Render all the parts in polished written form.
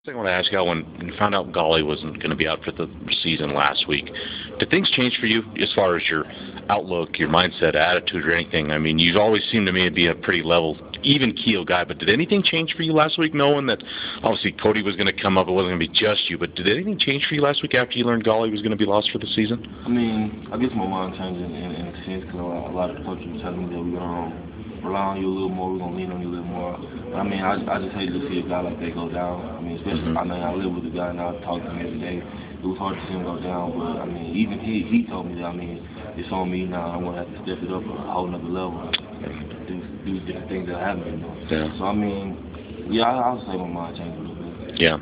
I want to ask you, when you found out Golly wasn't going to be out for the season last week, did things change for you as far as your outlook, your mindset, attitude, or anything? I mean, you've always seemed to me to be a pretty level, even keel guy, but did anything change for you last week, knowing that obviously Cody was going to come up, it wasn't going to be just you, but did anything change for you last week after you learned Golly was going to be lost for the season? I mean, I guess my mind changed in a sense because a lot of the coaches were telling me that we're going to rely on you a little more, we're going to lean on you a little more. But I mean, I just hate to see a guy like that go down. I mean, especially, I mean, I live with the guy and I talk to him every day. It was hard to see him go down, but I mean, even he told me that, I mean, it's on me now. I'm going to have to step it up a whole nother level and do different things that I haven't been doing. Yeah. So, I mean, yeah, I'll say my mind changed a little bit. Yeah.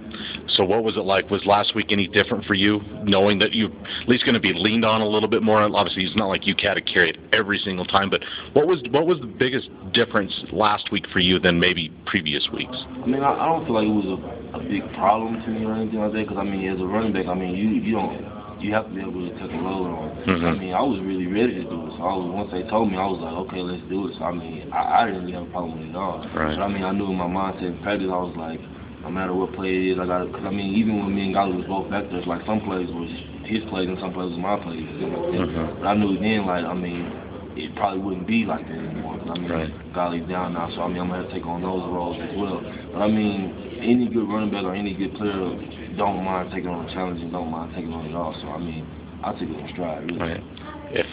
So what was it like? Was last week any different for you, knowing that you at least going to be leaned on a little bit more? Obviously, it's not like you had to carry it every single time, but what was the biggest difference last week for you than maybe previous weeks? I mean, I don't feel like it was a big problem to me or anything like that, because, I mean, as a running back, I mean, you have to be able to take a load on. I mean, I was really ready to do it. So once they told me, I was like, okay, let's do it. So, I mean, I didn't really have a problem with it at all. Right. But, I mean, I knew in my mindset in practice, I was like, no matter what play it is, I got to, because, I mean, even when me and Golly was both back there, it's like some plays was his plays and some plays was my plays. But I knew then, like, I mean, it probably wouldn't be like that anymore. Because, I mean, Golly's down now, so, I mean, I'm going to have to take on those roles as well. But, I mean, any good running back or any good player don't mind taking on a challenge and don't mind taking on it all. So, I mean, I took it in stride, really. Right. If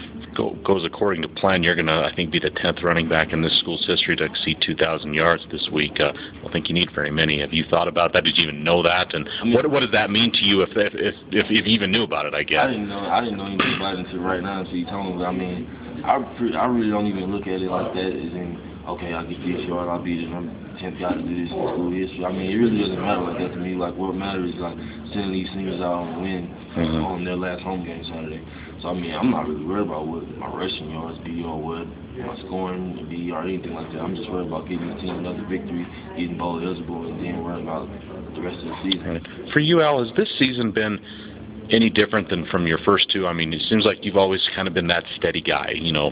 goes according to plan, you're going to, I think, be the 10th running back in this school's history to exceed 2,000 yards this week. I don't think you need very many. Have you thought about that? Did you even know that? And I mean, what does that mean to you if you even knew about it, I guess? I didn't know anything about it until right now, until you told me. But, I mean, I really don't even look at it like that as in, okay, I get this yard, I'll be the 10th guy to do this in school history. I mean, it really doesn't matter like that to me. Like, what matters is, like, sending these seniors out and win on their last home game Saturday. So, I mean, I'm not really worried about what my rushing yards be or what my scoring be or anything like that. I'm just worried about getting the team another victory, getting bowl eligible, and then worrying about the rest of the season. Right. For you, Al, has this season been any different than from your first two? I mean, it seems like you've always kind of been that steady guy. You know,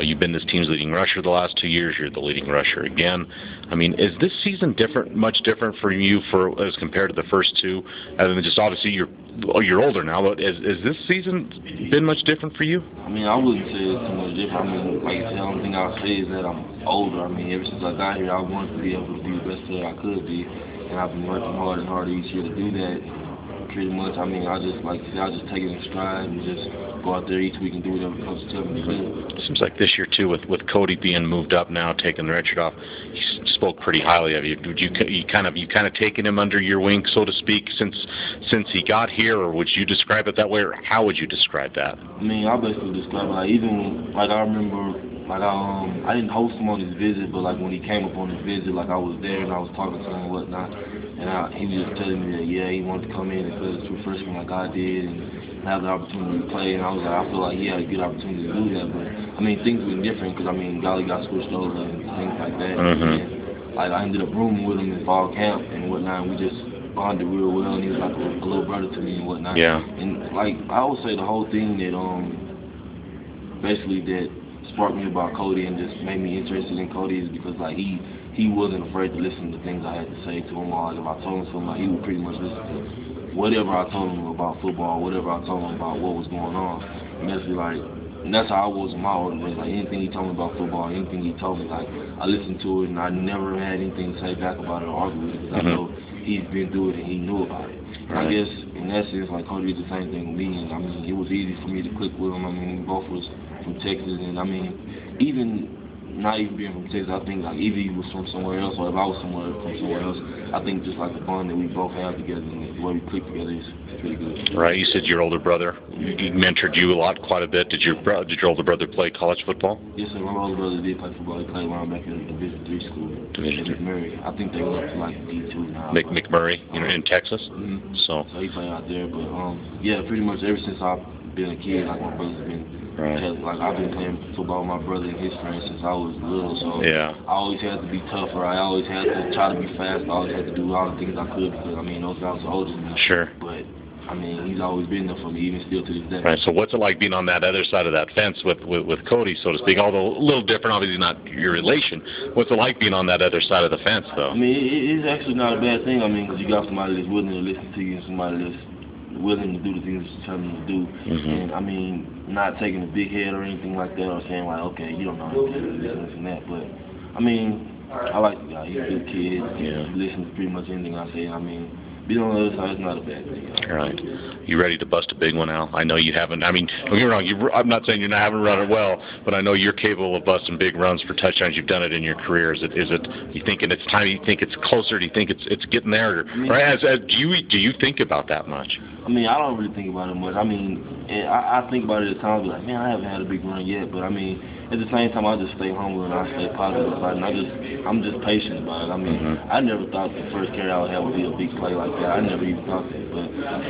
you've been this team's leading rusher the last 2 years. You're the leading rusher again. I mean, is this season much different for you as compared to the first two? Other than just obviously you're older now, but has this season been much different for you? I mean, I wouldn't say it's too much different. I mean, like I said, the only thing I'll say is that I'm older. I mean, ever since I got here, I wanted to be able to be the best player I could be, and I've been working hard and harder each year to do that. Pretty much, I mean, I just take it in stride and just go out there each week and do whatever the coach tells me to do. Seems like this year too, with Cody being moved up now, taking the red shirt off, he spoke pretty highly of you. Would you kind of taken him under your wing, so to speak, since he got here, or would you describe it that way, or how would you describe that? I mean, I basically describe it like, even like I remember, like I didn't host him on his visit, but like when he came up on his visit, like I was there and I was talking to him and whatnot. And he was just telling me that, yeah, he wanted to come in and play the true freshman like I did and have the opportunity to play. And I was like, I feel like he had a good opportunity to do that. But, I mean, things were different because, I mean, Golly got switched over and things like that. And, like, I ended up rooming with him in fall camp and whatnot. And we just bonded real well. And he was like a little brother to me and whatnot. Yeah. And, like, I would say the whole thing that basically that sparked me about Cody and just made me interested in Cody is because, like, he wasn't afraid to listen to things I had to say to him. Or like if I told him something, like, he would pretty much listen to whatever I told him about football, whatever I told him about what was going on. And that's how I was in my older days. Like anything he told me about football, anything he told me, like I listened to it and I never had anything to say back about it or argue with it because I know he's been through it and he knew about it. Right. I guess in that sense, like Cody did the same thing with me. And I mean, it was easy for me to click with him. I mean, we both was from Texas, and I mean, not even being from Texas, I think like if he was from somewhere else or if I was from somewhere else, I think just like the bond that we both have together and the way we click together is pretty good. Right. You said your older brother he mentored you quite a bit. Did your older brother play college football? Yes, sir. My older brother did play football. He played linebacker at Division III school. Division McMurray. I think they went up to like D2 now. McMurray, in Texas. So he played out there, but yeah, pretty much ever since I've been a kid, like my brother's been. Right. Like I've been playing football with my brother and his friends since I was little, so yeah. I always had to be tougher. I always had to try to be fast. I always had to do all the things I could because I mean those guys are older than me. Sure. But I mean, he's always been there for me, even still to this day. Right. So what's it like being on that other side of that fence with Cody, so to speak? Although a little different, obviously not your relation. What's it like being on that other side of the fence, though? I mean, it's actually not a bad thing. I mean, because you got somebody that's willing to listen to you and somebody that's willing to do the things you're telling them to do. And I mean, not taking a big head or anything like that, or saying like, okay, you don't know anything, this and that. But I mean, I like the guy. He's a good kid. He listens to pretty much anything I say. I mean, being on the other side is not a bad thing. All right. You ready to bust a big one, Al? I know you haven't. I mean, don't get me wrong. I'm not saying you haven't run it well, but I know you're capable of busting big runs for touchdowns. You've done it in your career. Is it? You thinking it's time? You think it's closer? Do you think it's getting there? Do you think about that much? I mean, I don't really think about it much. I mean, I think about it at times, like, man, I haven't had a big run yet. But I mean, at the same time, I just stay humble and I stay positive about it. And I'm just patient about it. I mean, I never thought the first carry I would have would be a big play like that. I never even thought that. But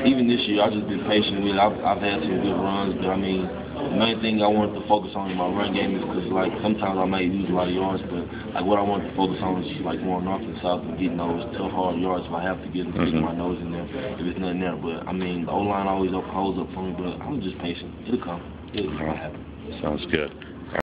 even this year, I've just been patient with it. I've had some good runs, but I mean, the main thing I wanted to focus on in my run game is because, like, sometimes I may lose a lot of yards, but like what I wanted to focus on is just like going north and south and getting those tough, hard yards if I have to get them, sticking my nose in there if it's nothing there. But I mean, the O-line always holds up for me, but I'm just patient. It'll come. It'll happen. Sounds good.